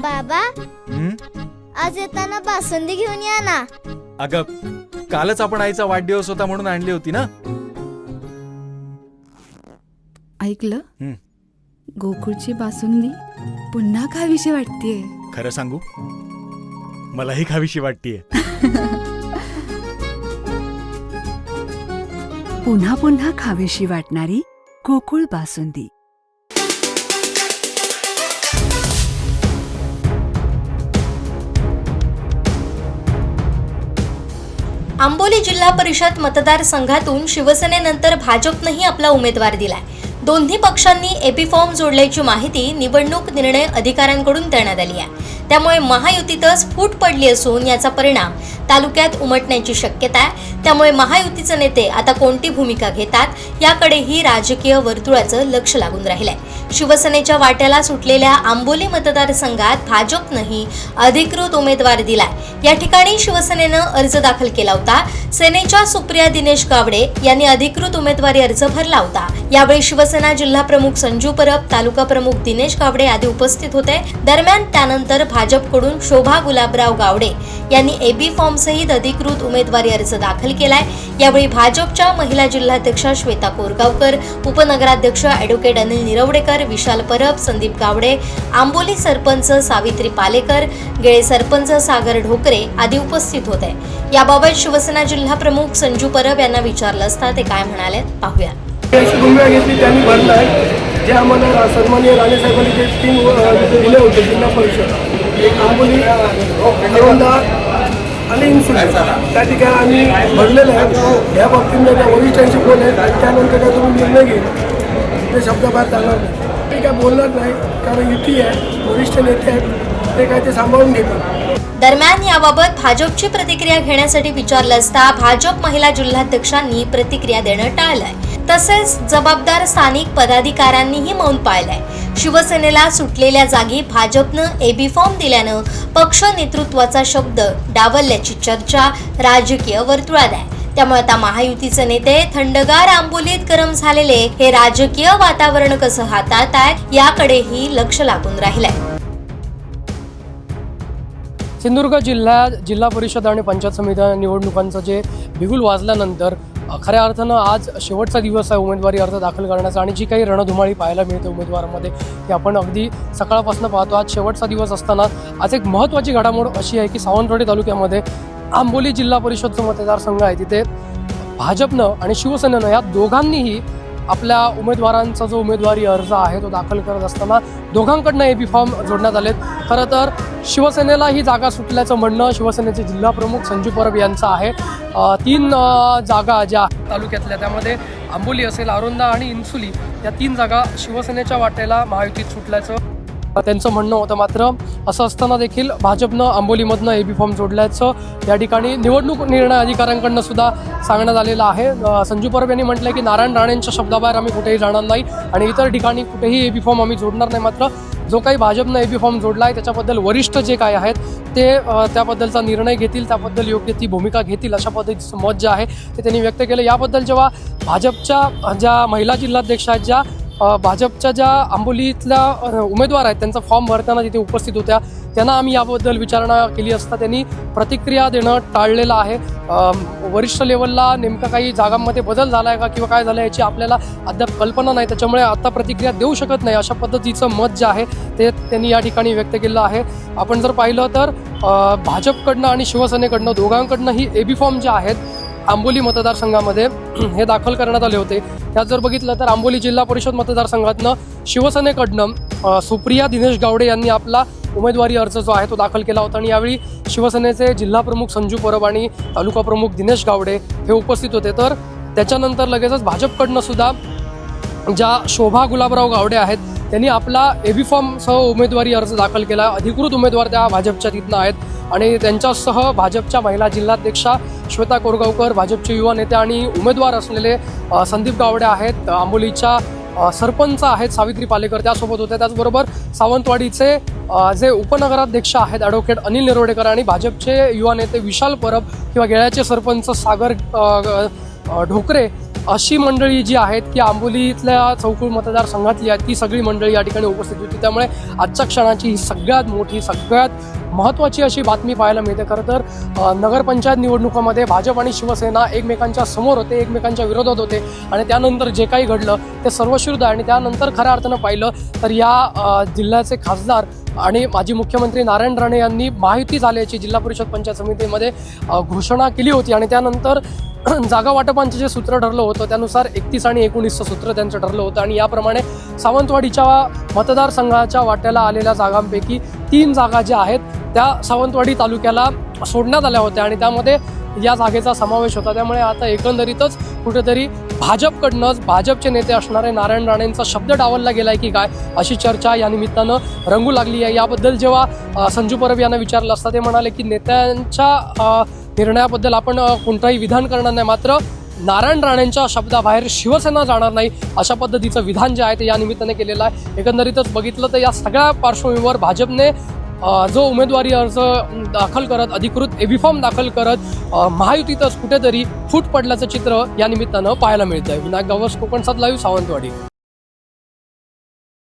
बाबा आज येताना बासुंदी घेऊन या ना. अगं कालच आपण आईचा वाढदिवस होता म्हणून आणली होती ना. ऐकलं, गोकुळची बासुंदी पुन्हा खावीशी वाटतेय. खरं सांगू, मलाही खावीशी वाटतेय. पुन्हा पुन्हा खावीशी वाटणारी गोकुळ बासुंदी. आंबोली जिल्हा परिषद मतदारसंघातून शिवसेनेनंतर भाजपनंही आपला उमेदवार दिलाय. दोन्ही पक्षांनी एपी फॉर्म जोडल्याची माहिती निवडणूक निर्णय अधिकाऱ्यांकडून देण्यात आली आहे. त्यामुळे महायुतीतच फूट पडली असून याचा परिणाम तालुक्यात उमटण्याची शक्यता आहे. त्यामुळे महायुतीचे नेते आता कोणती भूमिका घेतात याकडेही राजकीय वर्तुळाचं लक्ष लागून राहिलंय. शिवसेनेच्या वाट्याला सुटलेल्या आंबोली मतदारसंघात भाजपनंही अधिकृत उमेदवार दिलाय. या ठिकाणी शिवसेनेनं अर्ज दाखल केला होता. सेनेच्या सुप्रिया दिनेश गावडे यांनी अधिकृत उमेदवारी अर्ज भरला होता. यावेळी शिवसेना जिल्हा प्रमुख संजू परब, तालुका प्रमुख दिनेश गावडे आदी उपस्थित होते. दरम्यान त्यानंतर भाजपकडून शोभा गुलाबराव गावडे यांनी एबी फॉर्म सहित अधिकृत उमेदवारी अर्ज दाखल केलाय. यावेळी भाजपच्या महिला जिल्हाध्यक्षा श्वेता कोरगावकर, उपनगराध्यक्ष ॲडव्होकेट अनिल निरवडेकर, विशाल परब, संदीप गावडे, आंबोली सरपंच सावित्री पालेकर, गेळे सरपंच सागर ढोकरे आदी उपस्थित होते. याबाबत शिवसेना जिल्हा प्रमुख संजू परब यांना विचारलं असता ते काय म्हणाले पाहूया. भूमिका घेतली त्यांनी भरलाय. जे आम्हाला सन्माननीय राणेसाहेबांनी जे 3 दिले होते जिल्हा परिषद, एक आंबोली, औंढा आणि इंसुली, त्या ठिकाणी आम्ही भरलेलं आहे. या बाबतीत त्या वरिष्ठांशी बोलेल आणि त्यानंतर काय तुम्ही निर्णय घेईल ते शब्दाबाहेर जाणार नाही. ते काय बोलणार नाही, कारण युती आहे, वरिष्ठ नेते आहेत, ते काय ते सांभाळून घेतात. दरम्यान याबाबत भाजपची प्रतिक्रिया घेण्यासाठी विचारलं असता भाजप महिला जिल्हाध्यक्षांनी प्रतिक्रिया देणं टाळलंय. तसेच जबाबदार स्थानिक पदाधिकाऱ्यांनीही मौन पाळलंय. शिवसेनेला सुटलेल्या जागी भाजपनं एबी फॉर्म दिल्यानं पक्ष नेतृत्वाचा शब्द डावलल्याची चर्चा राजकीय वर्तुळात आहे. त्यामुळे आता महायुतीचे नेते थंडगार आंबोलीत गरम झालेले हे राजकीय वातावरण कसं हाताळतायत याकडेही लक्ष लागून राहिलंय. सिंधुदुर्ग जिल्हा परिषद आणि पंचायत समिती निवडणुकांचं जे बिगुल वाजल्यानंतर खऱ्या अर्थानं आज शेवटचा दिवस आहे उमेदवारी अर्ज दाखल करण्याचा. आणि जी काही रणधुमाळी पाहायला मिळते उमेदवारांमध्ये ती आपण अगदी सकाळपासून पाहतो. आज शेवटचा दिवस असताना आज एक महत्त्वाची घडामोड अशी आहे की सावंतवाडी तालुक्यामध्ये आंबोली जिल्हा परिषदचं मतदारसंघ आहे. तिथे भाजपनं आणि शिवसेनेनं या दोघांनीही आपल्या उमेदवारांचा जो उमेदवारी अर्ज आहे तो दाखल करत असताना दोघांकडनं एबी फॉर्म जोडण्यात आलेत. खरं तर शिवसेनेला ही जागा सुटल्याचं म्हणणं शिवसेनेचे जिल्हा प्रमुख संजू परब यांचं आहे. 3 जागा ज्या तालुक्यातल्या त्यामध्ये आंबोली असेल, औंढा आणि इंसुली या 3 जागा शिवसेनेच्या वाट्याला महायुतीत सुटल्याचं त्यांचं म्हणणं होतं. मात्र असं असताना देखील भाजपनं आंबोलीमधनं एबी फॉर्म जोडल्याचं या ठिकाणी निवडणूक निर्णय अधिकाऱ्यांकडनं सुद्धा सांगण्यात आलेलं आहे. संजू परब यांनी म्हटलं की नारायण राणेंच्या शब्दाबाहेर आम्ही कुठेही जाणार नाही आणि इतर ठिकाणी कुठेही एबी फॉर्म आम्ही जोडणार नाही. मात्र जो काही भाजपनं एबी फॉर्म जोडला आहे त्याच्याबद्दल वरिष्ठ जे काय आहेत ते त्याबद्दलचा निर्णय घेतील, त्याबद्दल योग्य ती भूमिका घेतील अशा पद्धतीचं मत जे आहे ते त्यांनी व्यक्त केलं. याबद्दल जेव्हा भाजपच्या ज्या महिला जिल्हाध्यक्ष आहेत, ज्या भाजपच्या ज्या आंबोलीतल्या उमेदवार आहेत त्यांचा फॉर्म भरताना तिथे उपस्थित होत्या, त्यांना आम्ही याबद्दल विचारणा केली असता त्यांनी प्रतिक्रिया देणं टाळलेलं आहे. वरिष्ठ लेवलला नेमका काही जागांमध्ये बदल झाला आहे का किंवा काय झालं याची आपल्याला अद्याप कल्पना नाही, त्याच्यामुळे आता प्रतिक्रिया देऊ शकत नाही अशा पद्धतीचं मत जे आहे ते त्यांनी या ठिकाणी व्यक्त केलं आहे. आपण जर पाहिलं तर भाजपकडनं आणि शिवसेनेकडनं दोघांकडनं ही एबी फॉर्म जे आहेत आंबोली मतदारसंघामध्ये हे दाखल करण्यात आले होते. त्यात जर बघितलं तर आंबोली जिल्हा परिषद मतदारसंघातनं शिवसेनेकडनं सुप्रिया दिनेश गावडे यांनी आपला उमेदवारी अर्ज जो आहे तो दाखल केला होता. आणि यावेळी शिवसेनेचे जिल्हा प्रमुख संजू परब आणि तालुका प्रमुख दिनेश गावडे हे उपस्थित होते. तर त्याच्यानंतर लगेचच भाजपकडनं सुद्धा ज्या शोभा गुलाबराव गावडे आहेत त्यांनी आपला एबी फॉर्मसह उमेदवारी अर्ज दाखल केला. अधिकृत उमेदवार त्या भाजपच्या तिथनं आहेत आणि त्यांच्यासह भाजपच्या महिला जिल्हाध्यक्षा श्वेता कोरगावकर, भाजपचे युवा नेते आणि उमेदवार असलेले संदीप गावडे आहेत, आंबोलीच्या सरपंच आहेत सावित्री पालेकर त्यासोबत होत्या. त्याचबरोबर सावंतवाडीचे जे उपनगराध्यक्ष आहेत ॲडव्होकेट अनिल निरवडेकर आणि भाजपचे युवा नेते विशाल परब किंवा गेळ्याचे सरपंच सागर ढोकरे अशी मंडळी जी आहेत की आंबोलीतल्या चौकुळ मतदारसंघातली आहेत ती सगळी मंडळी या ठिकाणी उपस्थित होती. त्यामुळे आजच्या क्षणाची ही सगळ्यात मोठी सगळ्यात महत्त्वाची अशी बातमी पाहायला मिळते. खरं तर नगरपंचायत निवडणुकामध्ये भाजप आणि शिवसेना एकमेकांच्या समोर होते, एकमेकांच्या विरोधात होते आणि त्यानंतर जे काही घडलं ते सर्वश्रुत आहे. आणि त्यानंतर खऱ्या अर्थानं पाहिलं तर या जिल्ह्याचे खासदार आणि माजी मुख्यमंत्री नारायण राणे यांनी महायुती झाल्याची जिल्हा परिषद पंचायत समितीमध्ये घोषणा केली होती. आणि त्यानंतर जागा वाटपांचे जे सूत्र ठरलं होतं त्यानुसार 31 आणि 19चं सूत्र त्यांचं ठरलं होतं. आणि याप्रमाणे सावंतवाडीच्या मतदारसंघाच्या वाट्याला आलेल्या जागांपैकी 3 जागा ज्या आहेत त्या सावंतवाडी तालुक्याला सोडण्यात आल्या होत्या आणि त्यामध्ये या जागेचा समावेश होता. त्यामुळे आता एकंदरीतच कुठेतरी भाजपकडनंच भाजपचे नेते असणारे नारायण राणेंचा शब्द डावलला गेलाय की काय अशी चर्चा या निमित्तानं रंगू लागली आहे. याबद्दल जेव्हा संजू परब यांना विचारलं असता ते म्हणाले की नेत्यांच्या निर्णयाबद्दल आपण कोणताही विधान करणार नाही, मात्र नारायण राणेंच्या शब्दाबाहेर शिवसेना जाणार नाही अशा पद्धतीचं विधान जे आहे ते या निमित्ताने केलेलं आहे. एकंदरीतच बघितलं तर या सगळ्या पार्श्वभूमीवर भाजपने जो उमेदवारी अर्ज दाखल करत अधिकृत एबी फॉर्म दाखल करत महायुतीतच कुठेतरी फूट पडल्याचं चित्र या निमित्तानं पाहायला मिळतंय. विनायक गावस, कोकण 7 लाईव्ह, सावंतवाडी.